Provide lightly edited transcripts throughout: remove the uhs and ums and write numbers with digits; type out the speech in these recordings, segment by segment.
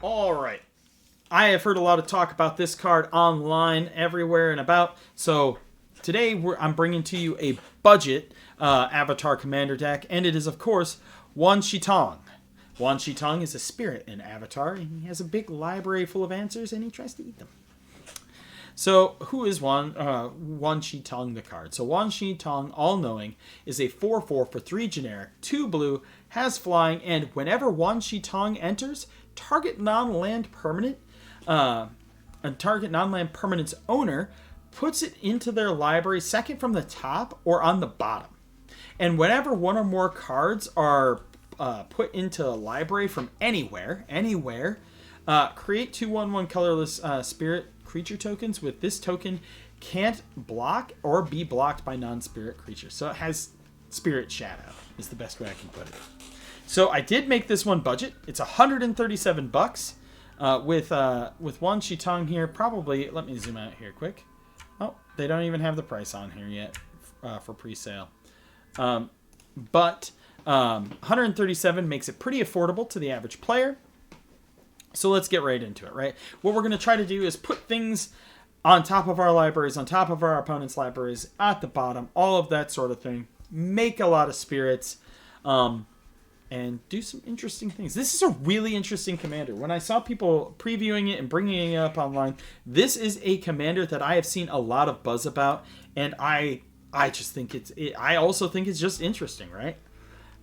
All right. I have heard a lot of talk about this card online, everywhere and about. So today I'm bringing to you a budget Avatar Commander deck, and it is, of course, Wan Shi Tong. Wan Shi Tong is a spirit in Avatar, and he has a big library full of answers, and he tries to eat them. So who is Wan Shi Tong the card? So Wan Shi Tong, All-Knowing, is a 4/4 for 3 generic, 2 blue, has flying, and whenever Wan Shi Tong enters, target non-land permanent, and target non-land permanent's owner puts it into their library second from the top or on the bottom. And whenever one or more cards are put into a library from anywhere, create 2/1/1 colorless spirit creature tokens with this token can't block or be blocked by non-spirit creatures. So it has spirit shadow is the best way I can put it. So I did make this one budget. It's $137 with Wan Shi Tong here. Probably, let me zoom out here quick. Oh, they don't even have the price on here yet for pre-sale. But 137 makes it pretty affordable to the average player. So let's get right into it, right? What we're going to try to do is put things on top of our libraries, on top of our opponent's libraries, at the bottom, all of that sort of thing. Make a lot of spirits, and do some interesting things. This is a really interesting commander. When I saw people previewing it and bringing it up online, this is a commander that I have seen a lot of buzz about, and I just think I also think it's just interesting, right?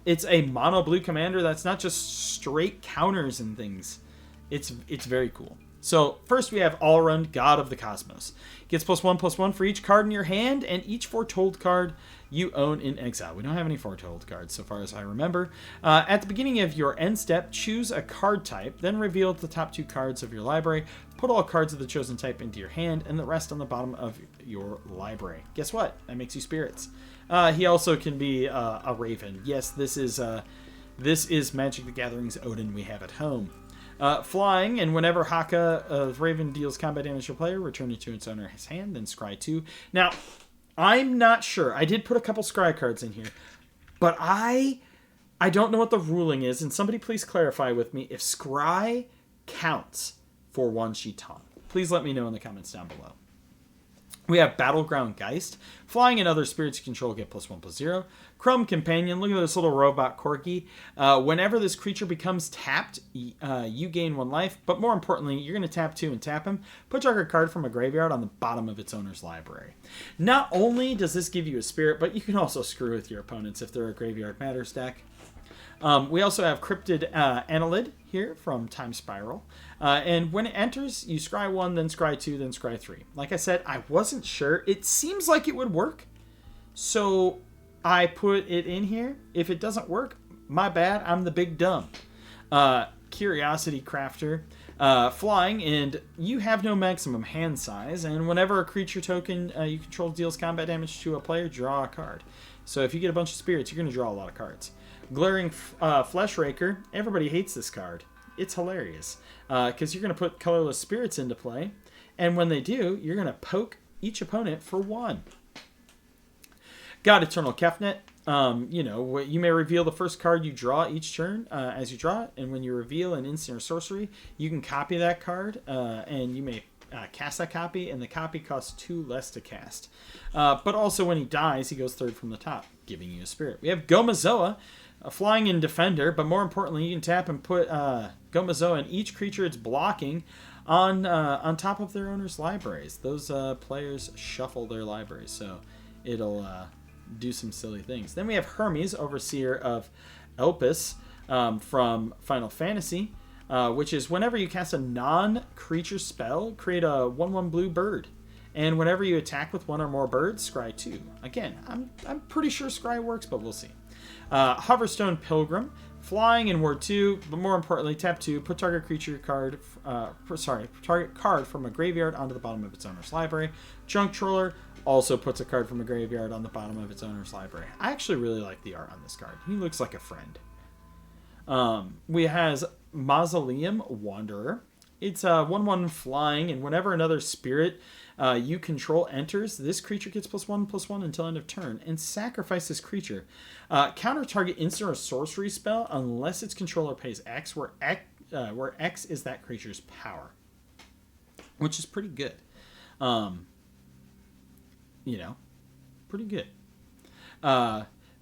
It's a mono blue commander that's not just straight counters and things. It's very cool. So first we have All-Around God of the Cosmos. Gets +1/+1 for each card in your hand and each Foretold card you own in exile. We don't have any Foretold cards so far as I remember. At the beginning of your end step, choose a card type, then reveal the top 2 cards of your library. Put all cards of the chosen type into your hand and the rest on the bottom of your library. Guess what? That makes you spirits. He also can be a raven. Yes, this is Magic the Gathering's Odin we have at home. Flying, and whenever Haka of Raven deals combat damage to a player, return it to its owner's hand, then scry 2. Now, I'm not sure. I did put a couple scry cards in here, but I don't know what the ruling is, and somebody please clarify with me if scry counts for Wan Shi Tong. Please let me know in the comments down below. We have Battleground Geist. Flying and other spirits you control get +1/+0. Crumb Companion. Look at this little robot corgi. Whenever this creature becomes tapped, you gain 1 life. But more importantly, you're going to tap 2 and tap him. Put target card from a graveyard on the bottom of its owner's library. Not only does this give you a spirit, but you can also screw with your opponents if they're a Graveyard Matters deck. We also have Cryptid Annelid here from Time Spiral. And when it enters, you scry 1, then scry 2, then scry 3. Like I said, I wasn't sure. It seems like it would work. So I put it in here. If it doesn't work, my bad. I'm the big dumb. Curiosity Crafter. Flying, and you have no maximum hand size. And whenever a creature token you control deals combat damage to a player, draw a card. So if you get a bunch of spirits, you're going to draw a lot of cards. Glaring Flesh Raker. Everybody hates this card. It's hilarious because you're going to put colorless spirits into play, and when they do, you're going to poke each opponent for 1. God Eternal Kefnet. You may reveal the first card you draw each turn as you draw it, and when you reveal an instant or sorcery, you can copy that card, and you may cast that copy, and the copy costs 2 less to cast. But also when he dies, he goes 3rd from the top, giving you a spirit. We have Gomazoa. Flying in Defender, but more importantly, you can tap and put Gomazoa and each creature it's blocking on top of their owner's libraries. Those players shuffle their libraries, so it'll do some silly things. Then we have Hermes, Overseer of Elpis from Final Fantasy, which is whenever you cast a non-creature spell, create a 1/1 blue bird. And whenever you attack with 1 or more birds, scry 2. Again, I'm pretty sure scry works, but we'll see. Hoverstone Pilgrim, flying in Ward 2, but more importantly, tap 2, put target target card from a graveyard onto the bottom of its owner's library. Junk Troller also puts a card from a graveyard on the bottom of its owner's library. I actually really like the art on this card. He looks like a friend. We has Mausoleum Wanderer. It's a 1/1 flying, and whenever another spirit you control enters, this creature gets +1/+1 until end of turn, and sacrifice this creature. Counter target instant or sorcery spell unless its controller pays X, where where X is that creature's power, which is pretty good. Pretty good.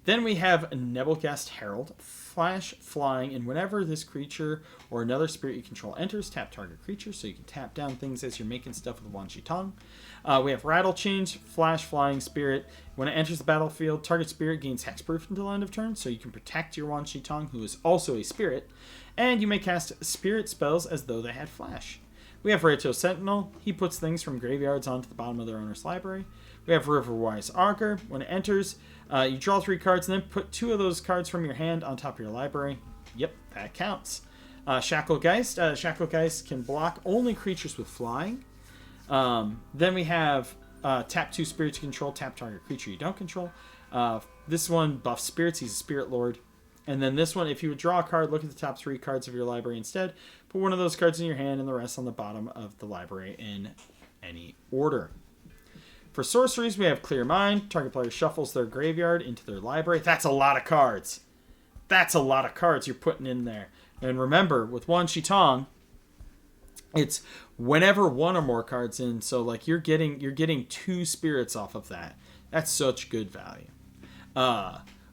Then we have Nebelgast Herald, flash, flying, and whenever this creature or another spirit you control enters, tap target creature, so you can tap down things as you're making stuff with Wan Shi Tong. We have Rattle Change, flash, flying, spirit. When it enters the battlefield, target spirit gains hexproof until end of turn, so you can protect your Wan Shi Tong, who is also a spirit, and you may cast spirit spells as though they had flash. We have Rato Sentinel. He puts things from graveyards onto the bottom of their owner's library. We have Riverwise Augur. When it enters, you draw 3 cards and then put 2 of those cards from your hand on top of your library. Yep, that counts. Shacklegeist. Shacklegeist can block only creatures with flying. Then we have tap 2 spirits you control, tap target creature you don't control. This one buffs spirits. He's a spirit lord. And then this one, if you would draw a card, look at the top 3 cards of your library instead. Put one of those cards in your hand and the rest on the bottom of the library in any order. For sorceries, we have Clear Mind. Target player shuffles their graveyard into their library. That's a lot of cards. That's a lot of cards you're putting in there. And remember, with Wan Shi Tong, it's whenever one or more cards in. So like you're getting 2 spirits off of that. That's such good value.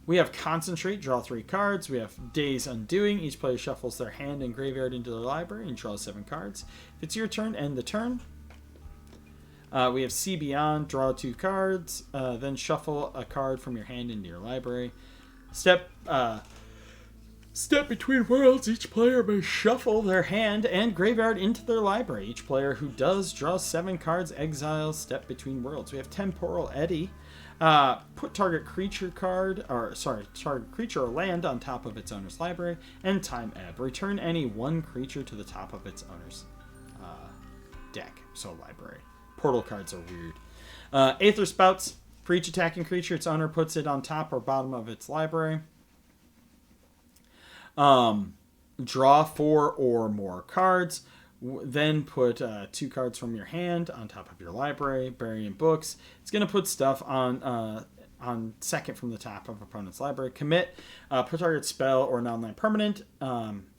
We have Concentrate, draw 3 cards. We have Days Undoing. Each player shuffles their hand and graveyard into their library and draws 7 cards. If it's your turn, end the turn. We have See Beyond, draw 2 cards. Then shuffle a card from your hand into your library. Step Between Worlds. Each player may shuffle their hand and graveyard into their library. Each player who does draws 7 cards, exiles Step Between Worlds. We have Temporal Eddy. Put target creature or land on top of its owner's library, and Time Ebb. Return any 1 creature to the top of its owner's deck, so library. Portal cards are weird. Aether Spouts. For each attacking creature, its owner puts it on top or bottom of its library. Draw 4 or more cards. Then put 2 cards from your hand on top of your library. Burying Books. It's going to put stuff on second from the top of opponent's library. Commit. Put target spell or non-land permanent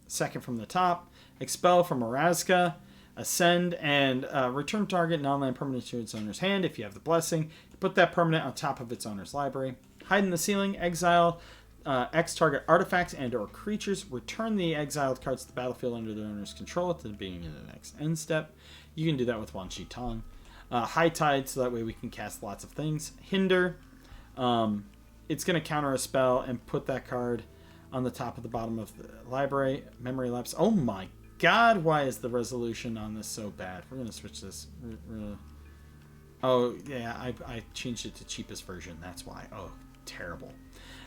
second from the top. Expel from Orazka. Ascend and return target non-land permanent to its owner's hand. If you have the blessing, put that permanent on top of its owner's library. Hide in the Ceiling. Exile X target artifacts and or creatures. Return the exiled cards to the battlefield under their owner's control at the beginning of the next end step. You can do that with Wan Shi Tong. High Tide, so that way we can cast lots of things. Hinder. It's going to counter a spell and put that card on the top of the bottom of the library. Memory Lapse. Oh my God, why is the resolution on this so bad? We're going to switch this. Oh, yeah, I changed it to cheapest version. That's why. Oh, terrible.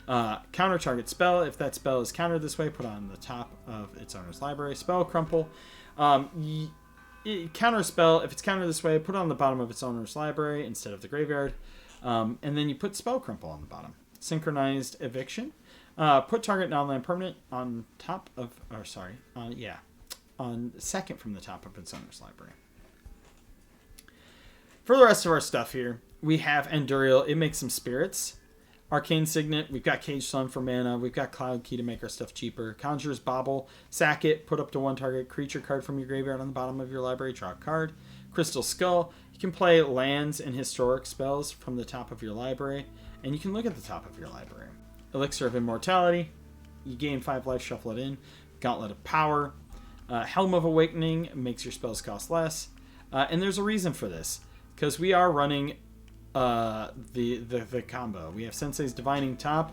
Counter target spell. If that spell is countered this way, put on the top of its owner's library. Spell Crumple. Counter spell. If it's countered this way, put it on the bottom of its owner's library instead of the graveyard. And then you put Spell Crumple on the bottom. Synchronized Eviction. Put target non-land permanent on top of, on second from the top of its owner's library. For the rest of our stuff here, we have Endurial. It makes some spirits. Arcane Signet. We've got Cage Sun for mana. We've got Cloud Key to make our stuff cheaper. Conjurer's Bauble. Sack it. Put up to 1 target creature card from your graveyard on the bottom of your library. Draw a card. Crystal Skull. You can play lands and historic spells from the top of your library. And you can look at the top of your library. Elixir of Immortality. You gain 5 life. Shuffle it in. Gauntlet of Power. Helm of Awakening makes your spells cost less. And there's a reason for this. Because we are running the combo. We have Sensei's Divining Top,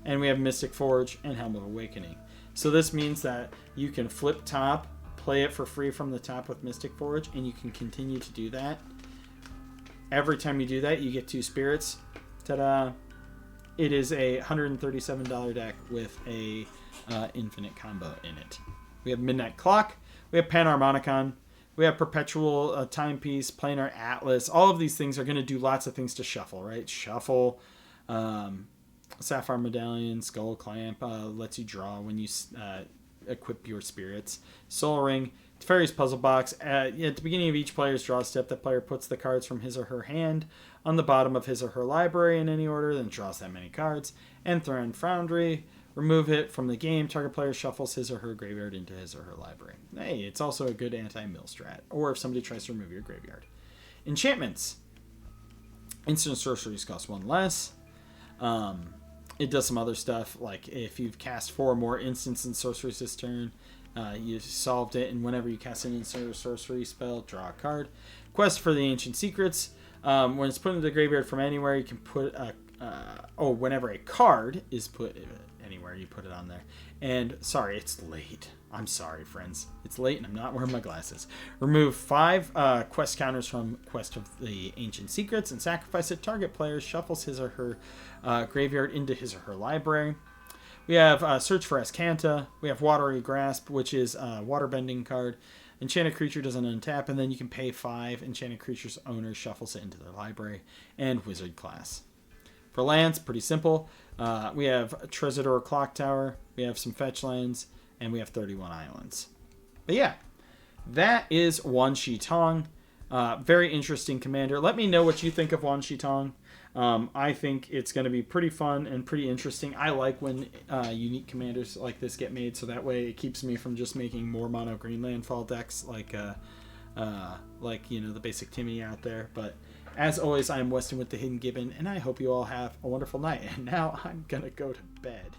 and we have Mystic Forge and Helm of Awakening. So this means that you can flip top, play it for free from the top with Mystic Forge, and you can continue to do that. Every time you do that, you get 2 spirits. Ta-da! It is a $137 deck with a infinite combo in it. We have Midnight Clock. We have Panharmonicon. We have Perpetual Timepiece, Planar Atlas. All of these things are going to do lots of things to shuffle, right? Shuffle, Sapphire Medallion, Skull Clamp lets you draw when you equip your spirits. Soul Ring, Teferi's Puzzle Box. At the beginning of each player's draw step, the player puts the cards from his or her hand on the bottom of his or her library in any order, then draws that many cards. And Thran Foundry. Remove it from the game. Target player shuffles his or her graveyard into his or her library. Hey, it's also a good anti-mill strat. Or if somebody tries to remove your graveyard. Enchantments. Instant sorceries cost 1 less. It does some other stuff, like if you've cast 4 or more instants and sorceries this turn, you solved it, and whenever you cast an instant or sorcery spell, draw a card. Quest for the Ancient Secrets. When it's put into the graveyard from anywhere, you can put whenever a card is put anywhere, you put it on there. And sorry, it's late. I'm sorry, friends. It's late and I'm not wearing my glasses. Remove 5 quest counters from Quest of the Ancient Secrets and sacrifice it. Target player shuffles his or her graveyard into his or her library. We have Search for Ascanta. We have Watery Grasp, which is a waterbending card. Enchanted creature doesn't untap, and then you can pay 5. Enchanted creature's owner shuffles it into their library. And Wizard class. For lands, pretty simple. We have Tresidor Clock Tower. We have some fetch lands. And we have 31 islands. But yeah, that is Wan Shi Tong. Very interesting commander. Let me know what you think of Wan Shi Tong. I think it's going to be pretty fun and pretty interesting. I like when unique commanders like this get made, so that way it keeps me from just making more mono green landfall decks like the basic Timmy out there. But as always, I'm Weston with the Hidden Gibbon, and I hope you all have a wonderful night. And now I'm going to go to bed.